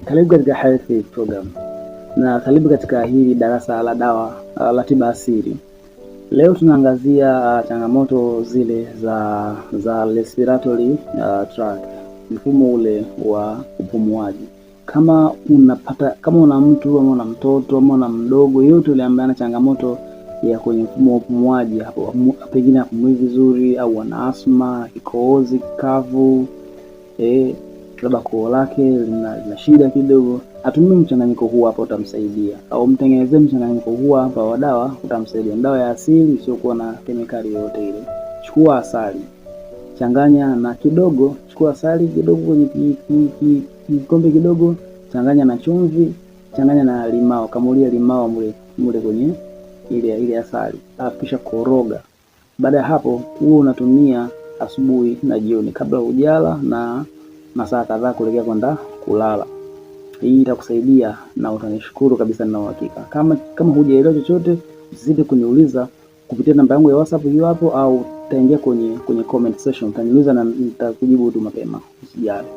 Karibu katika Health Program na karibu katika hili darasa la dawa la tiba asili. Leo tunaangazia changamoto zile za respiratory tract, mfumo ule wa upumuaji. Kama una mtu ama una mtoto ama una mdogo yote yule ambaye ana changamoto ya kwenye mfumo wa upumuaji, hapo pengine hapumui vizuri au ana asma, kikohozi kikavu, labda koo lake lina shida kidogo, atumie mchanganyiko huu hapa utamsaidia, au mtengenezee mchanganyiko huu hapa wa dawa utamsaidia. Dawa ya asili isiyokuwa na kemikali yoyote ile. Chukua asali, changanya na kidogo, chukua asali kidogo kwenye kikombe kidogo, changanya na chumvi, changanya na limao, kamulia limao mule kwenye ile asali, kisha koroga. Baada ya hapo huo unatumia asubuhi na jioni kabla hujala na masaa kadhaa kuelekea kwenda kulala. Hii itakusaidia na utanishukuru kabisa na uhakika. Kama hujaelewa chochote, usisite kuniuliza kupitia namba yangu ya WhatsApp hiyo hapo, au utaingia kwenye comment section utaniuliza na nitakujibu tu mapema. Usijali.